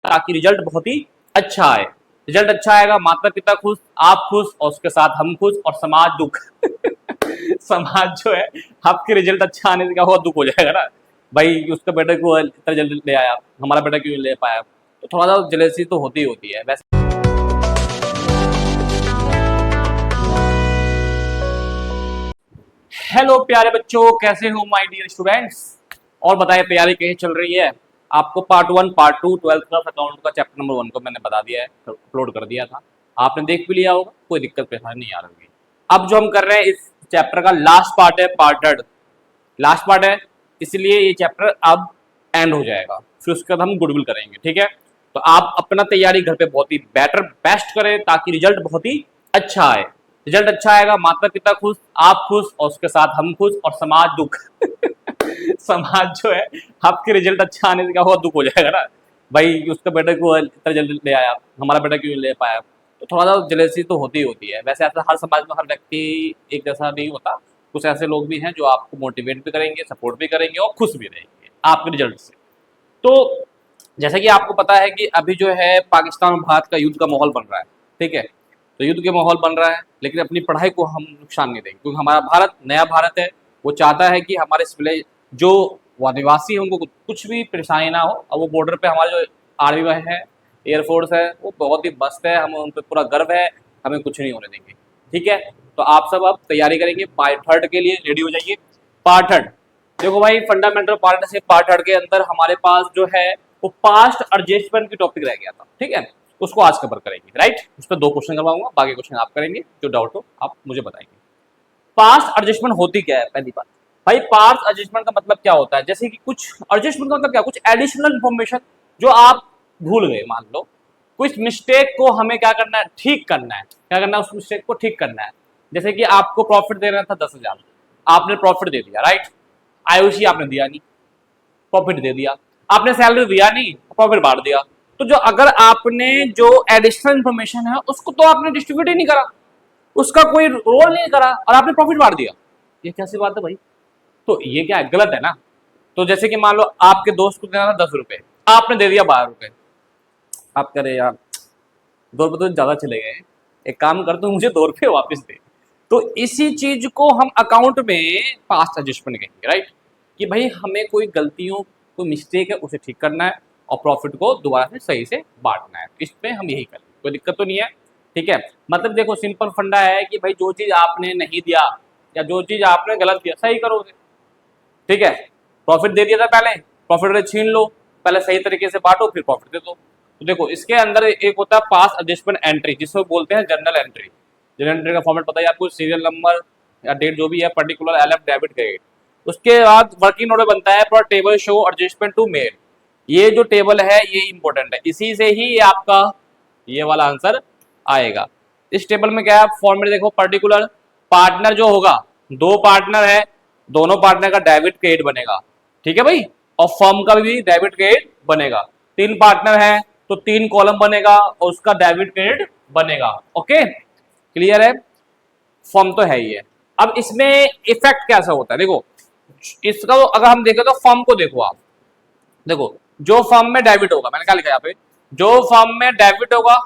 ताकि रिजल्ट बहुत ही अच्छा आए। रिजल्ट अच्छा आएगा, माता पिता खुश, आप खुश और उसके साथ हम खुश और समाज दुख समाज जो है आपके रिजल्ट अच्छा आने से क्या होगा, दुख हो जाएगा ना भाई, उसका बेटा को इतना जल्दी ले आया, हमारा बेटा क्यों ले पाया, तो थोड़ा सा जेलेसी तो होती ही होती है वैसे। हेलो प्यारे बच्चों, कैसे हो माय डियर स्टूडेंट्स, और बताइए तैयारी कैसी चल रही है। आपको part 1 part 2 twelfth class account का चैप्टर नंबर 1 को मैंने बता दिया है, अपलोड कर दिया था, आपने देख भी लिया होगा, कोई दिक्कत परेशानी नहीं आ रही होगी। अब जो हम कर रहे हैं इस चैप्टर का लास्ट पार्ट है, पार्ट 3 लास्ट पार्ट है, इसलिए ये चैप्टर अब एंड हो जाएगा, फिर उसके बाद हम गुडविल करेंगे। ठीक है, तो आप अपना तैयारी घर पे बहुत ही बेटर बेस्ट करें ताकि रिजल्ट बहुत ही अच्छा आए। रिजल्ट अच्छा आएगा, माता पिता खुश, आप खुश और उसके साथ हम खुश और समाज दुख समाज जो है आपके रिजल्ट अच्छा आने से क्या होगा, दुख हो जाएगा ना भाई, उसका बेटा को इतना जल्दी ले आया, हमारा बेटा क्यों ले पाया, तो थोड़ा सा जेलेसी तो होती ही होती है वैसे। ऐसा हर समाज में हर व्यक्ति एक जैसा नहीं होता, कुछ ऐसे लोग भी हैं जो आपको मोटिवेट भी करेंगे, सपोर्ट भी करेंगे और खुश भी रहेंगे आपके रिजल्ट से। तो जैसा कि आपको पता है कि अभी जो है पाकिस्तान और भारत का युद्ध का माहौल बन रहा है। ठीक है, तो युद्ध के माहौल बन रहा है, लेकिन अपनी पढ़ाई को हम नुकसान नहीं देंगे, क्योंकि हमारा भारत नया भारत है, वो चाहता है कि हमारे सिविल जो आदिवासी हैं उनको कुछ भी परेशानी ना हो, और वो बॉर्डर पे हमारा जो आर्मी है, एयरफोर्स है, वो बहुत ही मस्त है, हमें उन पर पूरा गर्व है, हमें कुछ नहीं होने देंगे। ठीक है, तो आप सब अब तैयारी करेंगे, पार्ट 3 के लिए रेडी हो जाइए। पार्ट 3 देखो भाई, फंडामेंटल पार्ट से पार्ट 3 के अंदर हमारे पास जो है वो पास्ट एडजस्टमेंट की टॉपिक रह गया था। ठीक है, उसको आज कवर करेंगे, राइट। उस पर 2 क्वेश्चन करवाऊंगा, बाकी क्वेश्चन आप करेंगे, जो डाउट हो आप मुझे बताएंगे। पास्ट एडजस्टमेंट होती क्या है, पहली बात भाई, पास्ट एडजस्टमेंट का मतलब क्या होता है, जैसे कि कुछ एडजस्टमेंट का मतलब क्या, कुछ एडिशनल इंफॉर्मेशन जो आप भूल गए, मान लो कुछ मिस्टेक को हमें क्या करना है, ठीक करना है, क्या करना है, उस मिस्टेक को ठीक करना है। जैसे कि आपको प्रॉफिट देना था 10,000, आपने प्रॉफिट दे दिया, राइट, आयुषी आपने दिया नहीं, प्रॉफिट दे दिया, आपने सैलरी दिया नहीं, प्रॉफिट बांट दिया। तो जो अगर आपने जो एडिशनल इंफॉर्मेशन है उसको तो आपने डिस्ट्रीब्यूट ही नहीं करा, उसका कोई रोल नहीं करा और आपने प्रॉफिट बांट दिया, ये कैसी बात है भाई, तो ये क्या है, गलत है ना। तो जैसे कि मान लो आपके दोस्त को देना था 10 रुपए, आपने दे दिया 12 रुपए, आप कह रहे यार 2 रुपए तो ज्यादा चले गए, एक काम कर तू मुझे 2 रुपए वापस दे। तो इसी चीज को हम अकाउंट में पास्ट एडजस्टमेंट कहेंगे, राइट, कि भाई हमें कोई गलतियों, कोई मिस्टेक है उसे ठीक करना है और प्रॉफिट को दोबारा से सही से बांटना है, इसमें हम यही करें, कोई दिक्कत तो नहीं है। ठीक है, मतलब देखो सिंपल फंडा है कि भाई जो चीज आपने नहीं दिया या जो चीज आपने गलत किया सही करोगे। ठीक है, प्रॉफिट दे दिया था पहले, प्रॉफिट छीन लो, पहले सही तरीके से बांटो फिर प्रॉफिट दे दो। तो देखो इसके अंदर एक होता है पास्ट एडजस्टमेंट एंट्री, जिसको बोलते हैं जर्नल एंट्री। जर्नल एंट्री का फॉर्मेट पता है आपको, सीरियल नंबर या डेट जो भी है, पर्टिकुलर एलएफ डेबिट क्रेडिट, उसके बाद वर्किंग नोट बनता है पूरा table show adjustment to made. ये जो टेबल है ये इंपॉर्टेंट है, इसी से ही ये आपका ये वाला आंसर आएगा। इस टेबल में क्या है, फॉर्मेट देखो, पर्टिकुलर पार्टनर जो होगा, 2 पार्टनर है, दोनों पार्टनर का डेबिट क्रेडिट बनेगा। ठीक है भाई, और फर्म का भी डेबिट क्रेडिट बनेगा। 3 पार्टनर है तो 3 कॉलम बनेगा और उसका डेबिट क्रेडिट बनेगा। ओके, क्लियर है, फर्म तो है ही है। अब इसमें इफेक्ट कैसा होता है, देखो इसका तो अगर हम देखें तो फर्म को देखो, आप देखो जो फर्म में डेबिट होगा, मैंने क्या लिखा यहाँ पे, जो फर्म में डेबिट होगा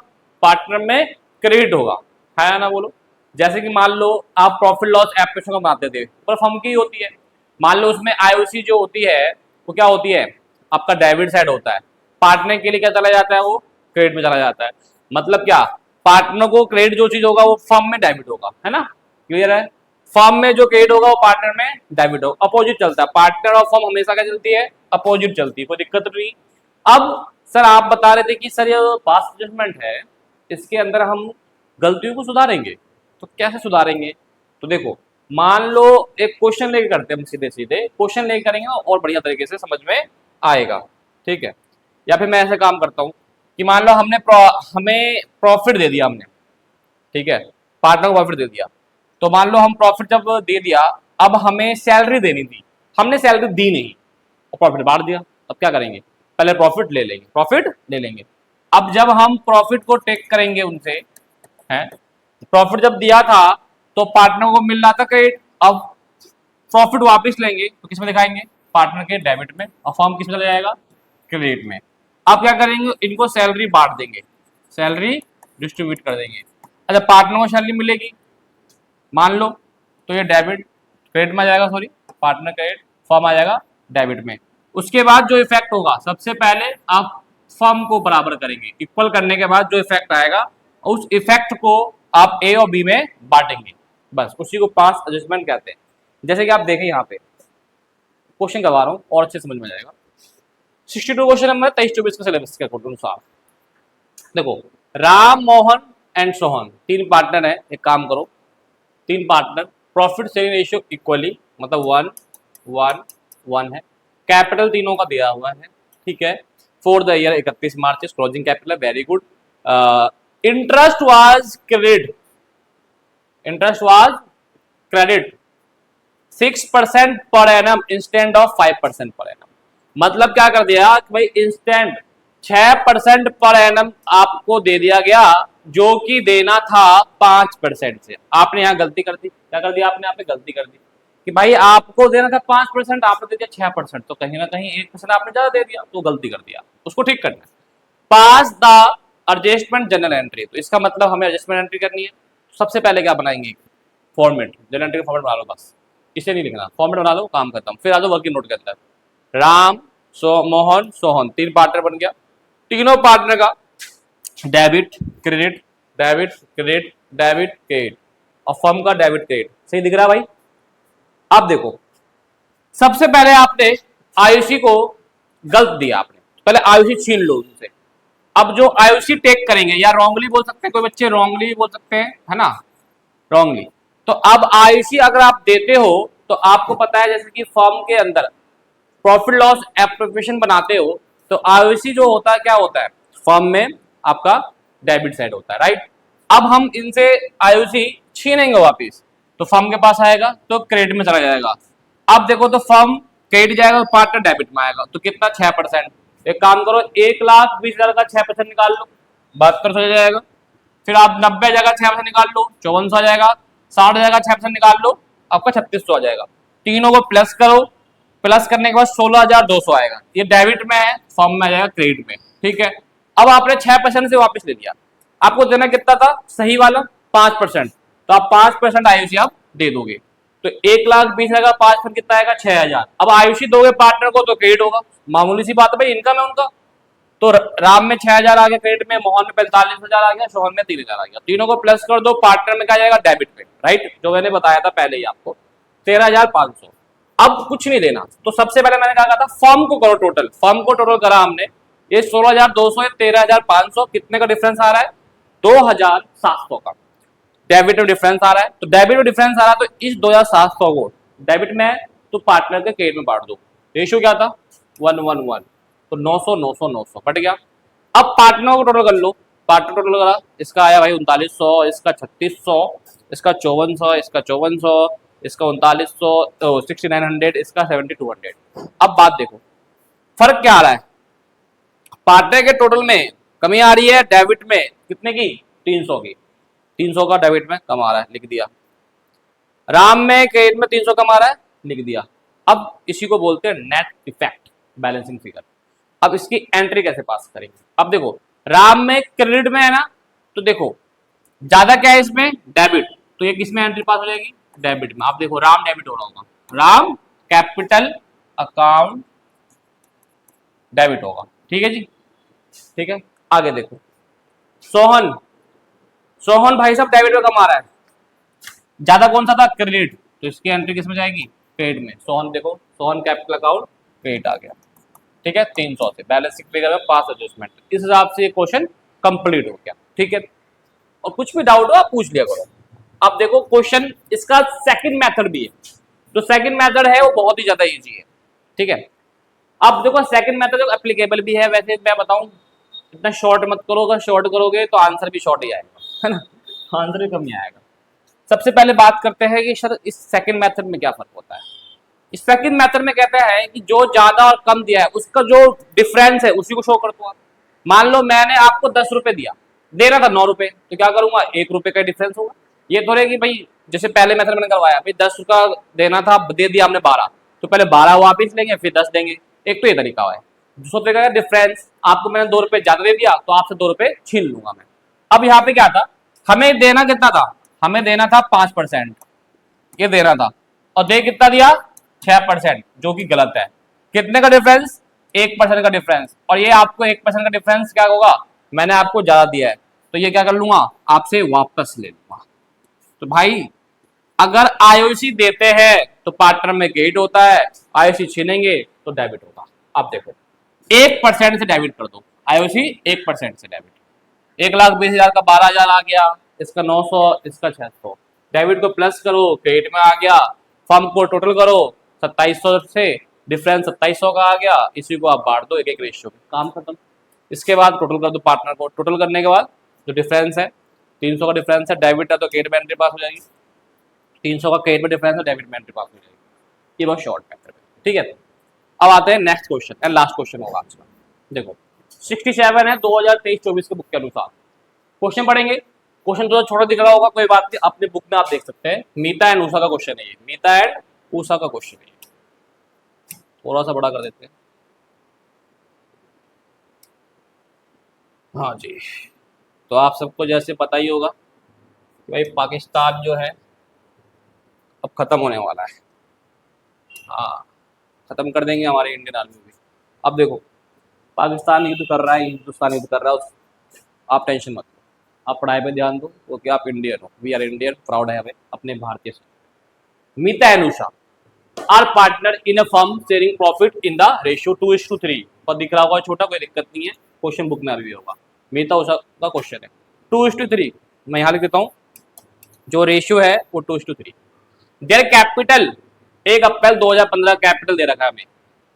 पार्टनर में क्रेडिट होगा, है ना, बोलो। जैसे कि मान लो आप प्रॉफिट लॉस एप्लीकेशन बनाते थे, पर फर्म की होती है, मान लो उसमें आईओसी जो होती है वो क्या होती है, आपका डेबिट साइड होता है, पार्टनर के लिए क्या चला जाता है, वो क्रेडिट में चला जाता है। मतलब क्या, पार्टनर को क्रेडिट जो चीज होगा वो फर्म में डेबिट होगा, है ना, क्लियर है। फर्म में जो क्रेडिट होगा वो पार्टनर में डेबिट होगा, अपोजिट चलता है, पार्टनर और फर्म हमेशा क्या चलती है, अपोजिट चलती है, कोई दिक्कत नहीं। अब सर आप बता रहे थे कि सर ये पास्ट एडजस्टमेंट है, इसके अंदर हम गलतियों को सुधारेंगे, तो कैसे सुधारेंगे, तो देखो मान लो एक क्वेश्चन लेके करते हैं, हम सीधे सीधे क्वेश्चन लेके करेंगे और बढ़िया तरीके से समझ में आएगा। ठीक है, या फिर मैं ऐसे काम करता हूँ कि मान लो हमें प्रॉफिट दे दिया हमने, ठीक है, पार्टनर को प्रॉफिट दे दिया, तो मान लो हम प्रॉफिट जब दे दिया, अब हमें सैलरी देनी थी, हमने सैलरी दी नहीं और प्रॉफिट बांट दिया, अब क्या करेंगे, पहले प्रॉफिट ले लेंगे, प्रॉफिट ले लेंगे। अब जब हम प्रॉफिट को टेक करेंगे उनसे, हैं, प्रॉफिट जब दिया था तो पार्टनर को मिल रहा था क्रेडिट, अब प्रॉफिट वापस लेंगे तो किसमें दिखाएंगे, पार्टनर के डेबिट में, और फर्म किसमें चला जाएगा, क्रेडिट में। आप क्या करेंगे, इनको सैलरी बांट देंगे, सैलरी डिस्ट्रीब्यूट कर देंगे। अच्छा, पार्टनर को सैलरी मिलेगी मान लो, तो ये डेबिट क्रेडिट में आ जाएगा, सॉरी पार्टनर क्रेडिट, फर्म आ जाएगा डेबिट में। उसके बाद जो इफेक्ट होगा, सबसे पहले आप फर्म को बराबर करेंगे, इक्वल करने के बाद जो इफेक्ट आएगा उस इफेक्ट को आप ए और बी में बांटेंगे, बस उसी को पास एडजस्टमेंट कहते हैं। जैसे कि आप देखें यहाँ पे क्वेश्चन करवा रहा हूँ और अच्छे समझ में आएगा। 62 क्वेश्चन नंबर 23-24 के सिलेबस के अनुसार देखो, राम मोहन एंड सोहन तीन पार्टनर है। एक काम करो, तीन partner, profit sharing ratio equally मतलब 1-1-1 है। कैपिटल तीनों का दिया हुआ है, ठीक है। For the year 31 March closing capital, very good. Interest was credit, interest was credit 6% per annum instant of 5% per annum. मतलब क्या कर दिया कि भाई इंस्टेंट 6% पर एनम आपको दे दिया गया, जो कि देना था 5% से। आपने यहाँ गलती कर दी, क्या कर दिया आपने, यहाँ पे गलती कर दी कि भाई आपको देना था 5%, आपने दे दिया 6%, तो कहीं ना कहीं 1% आपने ज्यादा दे दिया, तो गलती कर दिया, उसको ठीक करना है। पास द एडजस्टमेंट जनरल एंट्री, तो इसका मतलब हमें एडजस्टमेंट एंट्री करनी है। सबसे पहले क्या बनाएंगे, फॉर्मेट, जनरल एंट्री का फॉर्मेट बना लो, बस इसे नहीं लिखना, फॉर्मेट बना लो, काम खत्म। फिर आ जाओ वर्किंग नोट के अंदर, राम मोहन सोहन तीन पार्टनर बन गया, तीनों पार्टनर का debit credit, debit credit, debit credit, और फर्म का डेबिट क्रेडिट। सही दिख रहा है भाई? अब देखो, सबसे पहले आपने आयुषी को गलत दिया, आपने पहले आयुषी छीन लो उनसे। अब जो आयुषी टेक करेंगे, या रॉन्गली बोल सकते हैं, कोई बच्चे रॉन्गली बोल सकते हैं, है ना, रॉन्गली। तो अब आयुषी अगर आप देते हो तो आपको पता है जैसे कि फर्म के अंदर प्रॉफिट लॉस एप्रोप्रिएशन बनाते हो, तो आयुषी जो होता है क्या होता है, फर्म में आपका डेबिट साइड होता है, राइट। अब हम इनसे आयुषी छीनेंगे वापिस, तो फर्म के पास आएगा तो क्रेडिट में चला जाएगा। अब देखो तो फर्म क्रेडिट जाएगा तो पार्टनर डेबिट में आएगा, तो कितना 6%। एक काम करो, 1,20,000 का 6% निकाल लो, 7200 हो जाएगा। फिर आप 90 जगह 6% निकाल लो, 5400 आ जाएगा। 60 जगह 6% निकाल लो, आपका 3600 आ जाएगा। तीनों को प्लस करो, प्लस करने के बाद 16,200 आएगा। ये डेबिट में है, फर्म में आ जाएगा क्रेडिट में, ठीक है। अब आपने 6% से वापस ले लिया, आपको देना कितना था सही वाला, 5%, तो आप 5% आयुषी आप दे दोगे, तो 1,20,000 का 5% कितना आएगा, 6,000। अब आयुषी दोगे पार्टनर को तो क्रेडिट होगा, मामूली सी बात है भाई, इनकम है उनका। तो राम में 6,000 आ गया क्रेडिट में, मोहन में 45,000 आ गया, सोहन में 3,000 आ गया। तीनों को प्लस कर दो, पार्टनर में क्या जाएगा, डेबिट में, राइट, जो मैंने बताया था पहले ही आपको, 13,500। अब कुछ नहीं देना, तो सबसे पहले मैंने कहा था फर्म को करो टोटल, फर्म को टोटल करा हमने, ये 16,200 13,500, कितने का डिफरेंस आ रहा है, 2,700 का डेबिट में डिफरेंस आ रहा है। तो डेबिट में डिफरेंस आ रहा है, तो इस 2,700 को डेबिट में है तो पार्टनर के क्रेडिट में बांट दो। रेशियो क्या था, 1-1-1, तो 900 900 900 कट गया। अब पार्टनर को टोटल कर लो, पार्टनर टोटल करा, इसका आया भाई 3900, इसका 3600, इसका 5400, इसका 5400, इसका 3900, 6900, इसका 7200। अब बात देखो, फर्क क्या आ रहा है, पार्टनर के टोटल में कमी आ रही है, डेबिट में कितने की, 300 की, 300 का डेबिट में कम आ रहा है, लिख दिया। राम में क्रेडिट में 300 कम आ रहा है, लिख दिया। अब इसी को बोलते हैं नेट इफेक्ट बैलेंसिंग फिगर। अब इसकी एंट्री कैसे पास करेंगे, अब देखो राम में क्रेडिट में है ना, तो देखो ज्यादा क्या है इसमें, डेबिट, तो ये किसमें एंट्री पास हो जाएगी, डेबिट में। आप देखो राम डेबिट हो रहा होगा, राम कैपिटल अकाउंट डेबिट होगा, ठीक है जी, ठीक है। आगे देखो सोहन, सोहन भाई साहब डेबिट में कमा रहा है, ज्यादा कौन सा था, क्रेडिट, तो इसकी एंट्री किसमें जाएगी, क्रेडिट में। सोहन देखो, सोहन कैपिटल अकाउंट क्रेडिट आ गया, ठीक है, 300 से बैलेंसिंग फिगर में पास एडजस्टमेंट। इस हिसाब से ये क्वेश्चन कंप्लीट हो गया, ठीक है। और कुछ भी डाउट हो आप पूछ लिया करो। अब देखो क्वेश्चन इसका सेकंड मेथड भी है, जो सेकंड मेथड है वो बहुत ही ज्यादा इजी है, ठीक है। अब देखो सेकंड मेथड एप्लीकेबल भी है, वैसे मैं बताऊं इतना शॉर्ट मत करो, अगर शॉर्ट करोगे तो आंसर भी शॉर्ट ही आएगा, है ना, आंसर भी कम ही आएगा। सबसे पहले बात करते हैं कि सर इस सेकंड मेथड में क्या फर्क होता है। इस सेकंड मेथड में कहता है कि जो ज्यादा और कम दिया है उसका जो डिफरेंस है उसी को शो कर दो आप। मान लो मैंने आपको 10 रुपए दिया, देना था 9 रुपए, तो क्या करूंगा, 1 रुपए का डिफरेंस होगा। ये थोड़े कि भाई जैसे पहले मेथड मैंने करवाया, भाई 10 रुपया देना था, दे दिया हमने 12, तो पहले 12 वापिस लेंगे फिर 10 देंगे, एक तो ये तरीका है। ₹200 का डिफरेंस, आपको मैंने ₹2 ज्यादा दे दिया तो आपसे ₹2 छीन लूंगा मैं। अब यहाँ पे क्या था, हमें देना कितना था, हमें देना था 5%, ये देना था, और दे कितना दिया 6%, जो कि गलत है। कितने का डिफरेंस, 1% का डिफरेंस, और ये आपको 1% का डिफरेंस क्या होगा, मैंने आपको ज्यादा दिया है तो ये क्या कर लूंगा, आपसे वापस ले लूंगा। तो भाई अगर आईओसी देते हैं तो पार्टनर में क्रेडिट होता है, आईओसी छीनेंगे तो डेबिट होगा। आप देखो 1% से डेबिट कर दो, आईओसी 1% से डेबिट, 1,20,000 का 12,000 आ गया, इसका 900, इसका 600, डेबिट को प्लस करो क्रेडिट में आ गया, फर्म को टोटल करो 2700 से, डिफरेंस 2700 का आ गया, इसी को आप बांट दो एक एक रेशियो में, काम खत्म। इसके बाद टोटल कर दो पार्टनर को, टोटल करने के बाद जो डिफरेंस है 300 का डिफरेंस है, डेबिट है तो क्रेडिट में एंट्री पास हो जाएगी, 300 का क्रेडिट में डिफरेंस है, डेबिट में एंट्री पास हो जाएगी। ये बहुत शॉर्ट मैथड है, ठीक है। अब आते हैं next question and last question होगा आज का। देखो 67 है 2023-24 के बुक के अनुसार क्वेश्चन पढ़ेंगे। क्वेश्चन थोड़ा छोटा दिख रहा होगा, कोई बात नहीं, अपने बुक में आप देख सकते हैं। मीता एंड ऊषा का क्वेश्चन है ये, मीता एंड ऊषा का क्वेश्चन है, थोड़ा सा बड़ा कर देते हैं। हाँ जी, तो आप सबको जैसे पता ही होगा कि भाई पाकिस्तान जो है अब खत्म होने वाला है। हाँ, खत्म कर देंगे हमारे इंडियन आर्मी भी। अब देखो पाकिस्तान युद्ध कर रहा है, हिंदुस्तान युद्ध कर रहा है, आप टेंशन मत लो, आप पढ़ाई पे ध्यान दो, क्योंकि आप इंडियन हो, वी आर इंडियन, प्राउड है हमें अपने भारतीय से। Meeta and Usha are partner in a firm sharing profit in the ratio 2:3, और दिख रहा होगा छोटा, कोई दिक्कत नहीं है, क्वेश्चन बुक में अभी होगा। मीता उषा का क्वेश्चन है 2:3, मैं यहाँ लिख देता हूँ, जो रेशियो है वो 2:3। देयर कैपिटल 1 अप्रैल 2015 कैपिटल दे रखा है हमें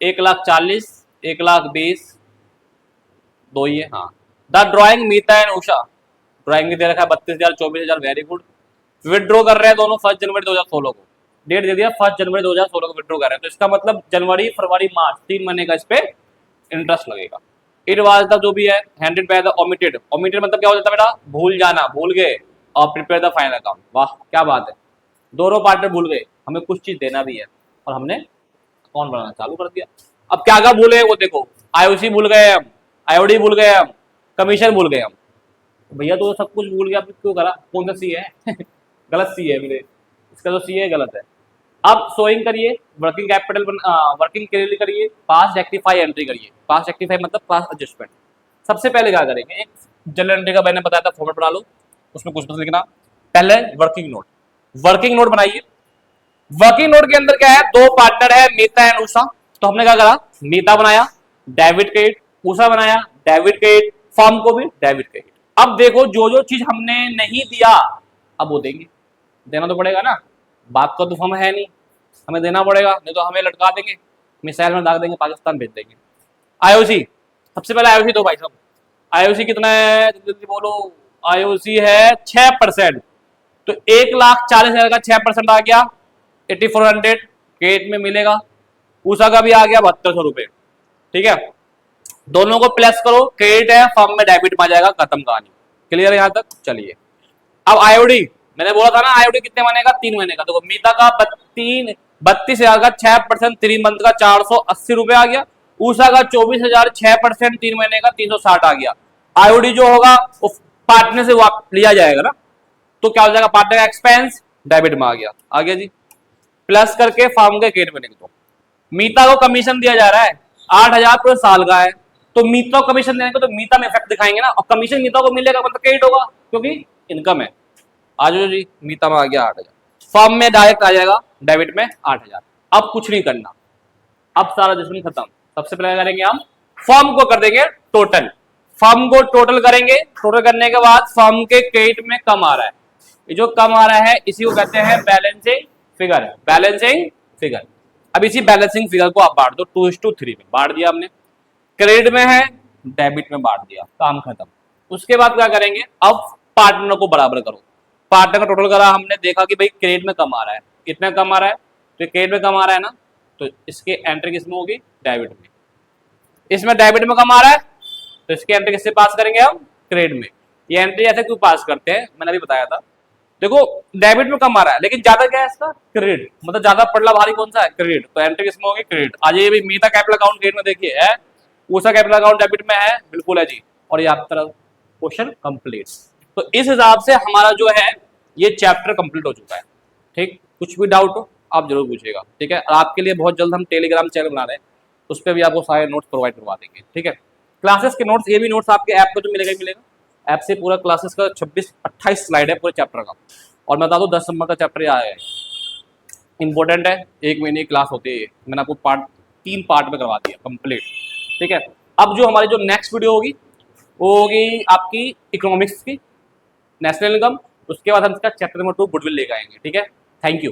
1,40,000, 1,20,000, दो ही है। हाँ, the drawing Meeta and Usha, drawing दे रखा है 32,000, 24,000, वेरी गुड। विड्रॉ कर रहे हैं दोनों 1 जनवरी 2016 को, डेट दे दिया 1 जनवरी 2016 को विड्रॉ कर रहे हैं, तो इसका मतलब जनवरी फरवरी मार्च 3 महीने का इस पे इंटरेस्ट लगेगा। इट वाज द जो भी है handed by the omitted, omitted मतलब क्या हो जाता है बेटा, भूल जाना, भूल गए, और प्रिपेयर द फाइनल अकाउंट। वाह क्या बात है, दोनों पार्टनर भूल गए, हमें कुछ चीज देना भी है और हमने अकाउंट बनाना चालू कर दिया। अब क्या क्या भूले वो देखो, आईओसी भूल गए हम, आईओडी भूल गए हम, कमीशन भूल गए हम। भैया तो सब कुछ भूल गया, क्यों करा, कौन सा सी है गलत सी है मेरे, इसका जो सी है गलत है। अब सोइंग करिए, वर्किंग कैपिटल वर्किंग क्लियरली करिए, पास्ट रेक्टिफाई एंट्री करिए, पास्ट रेक्टिफाई मतलब पास्ट एडजस्टमेंट। सबसे पहले क्या करेंगे, एक जनरल एंट्री का मैंने बताया था फॉर्मेट बना लो, उसमें कुछ मत लिखना। पहले वर्किंग नोट, वर्किंग नोट बनाइए। वर्किंग नोट के अंदर क्या है, दो पार्टनर है मीता एंड उषा, तो हमने क्या करा, मीता बनाया डेबिट क्रेडिट, उषा बनाया डेबिट क्रेडिट, फर्म को भी डेबिट क्रेडिट। अब देखो जो जो चीज हमने नहीं दिया अब वो देंगे, देना तो पड़ेगा ना, बाप का तो फर्म है नहीं, हमें देना पड़ेगा, नहीं तो हमें लटका देंगे, मिसाइल में दाग देंगे, पाकिस्तान भेज देंगे। आईओसी, सबसे पहले आईओसी दो भाई साहब, आईओसी कितना है जल्दी बोलो, आईओसी है 6%, तो 1,40,000 का 6% आ गया 8400 क्रेडिट में मिलेगा। उषा का भी आ गया 7200 रुपए, ठीक है, दोनों को प्लस करो, क्रेडिट है फर्म में डेबिट में आ जाएगा, खत्म कहानी। क्लियर है यहां तक, चलिए। अब आईओडी मैंने बोला था ना, आईओडी कितने महीने का, 3 महीने का, देखो मीता का 32,000 का 6% 3 मंथ का 480 रुपए आ गया, उषा का 24,000 6% 3 महीने का 360 आ गया। आईओडी जो होगा वो पार्टनर से लिया जाएगा ना, तो क्या हो जाएगा, पार्टनर का एक्सपेंस डेबिट में आ गया जी, प्लस करके फर्म के क्रेडिट में लिख दो। मीता को कमीशन दिया जा रहा है 8,000 पूरे साल का है, तो मीता को कमीशन देने को तो मीता में इफेक्ट दिखाएंगे ना, और कमीशन मीता को मिलेगा मतलब क्रेडिट होगा क्योंकि इनकम है। आ जाओ जी, मीता में आ गया 8,000, फर्म में डायरेक्ट आ जाएगा डेबिट में 8,000। अब कुछ नहीं करना, अब सारा जिसमें खत्म। सबसे पहले करेंगे हम फर्म को कर देंगे टोटल, फर्म को टोटल करेंगे, टोटल करने के बाद फर्म के क्रेडिट में कम आ रहा है, ये जो कम आ रहा है इसी को कहते हैं बैलेंसिंग फिगर, बैलेंसिंग फिगर। अब इसी बैलेंसिंग फिगर को आप बांट दो 2:3 में, बांट दिया हमने, क्रेडिट में है डेबिट में बांट दिया, काम खत्म। उसके बाद क्या करेंगे, अब पार्टनर को बराबर करो, पार्टनर का टोटल करा, हमने देखा कि भाई क्रेडिट में कम आ रहा है, कितना कम आ रहा है, तो क्रेडिट में कम आ रहा है ना, तो इसके एंट्री किसमें होगी, डेबिट में। इसमें डेबिट में कम आ रहा है तो इसकी एंट्री किससे पास करेंगे हम, क्रेडिट में। ये एंट्री ऐसे क्यों पास करते हैं, मैंने अभी बताया था। देखो डेबिट में कम आ रहा है लेकिन ज्यादा क्या है इसका, क्रेडिट, मतलब ज्यादा पड़ला भारी कौन सा है, क्रेडिट, तो एंट्री किसमें होगी, क्रेडिट। आज ये भी मीता कैपिटल अकाउंट क्रेडिट में देखिए है पूछा कैपिटल अकाउंट डेबिट में है, बिल्कुल है जी, और ये आपकी तरफ क्वेश्चन कंप्लीट। तो इस हिसाब से हमारा जो है ये चैप्टर कंप्लीट हो चुका है। ठीक, कुछ भी डाउट हो आप जरूर पूछिएगा, ठीक है। आपके लिए बहुत जल्द हम टेलीग्राम चैनल बना रहे हैं, उस पर भी आपको सारे नोट्स प्रोवाइड करवा देंगे, ठीक है। क्लासेस के नोट्स, ये भी नोट्स आपके ऐप पर तो मिलेगा ही मिलेगा। ऐप से पूरा क्लासेस का 26-28 स्लाइड है पूरे चैप्टर का, और मैं बता दूँ 10 नंबर का चैप्टर ये आया है, इंपॉर्टेंट है। 1 महीने की क्लास होती है, मैंने आपको 3 पार्ट में करवा दिया कंप्लीट, ठीक है। अब जो हमारी जो नेक्स्ट वीडियो होगी वो होगी आपकी इकोनॉमिक्स की, नेशनल इनकम। उसके बाद हम इसका चैप्टर नंबर 2 गुडविल लेकर आएंगे, ठीक है। Thank you.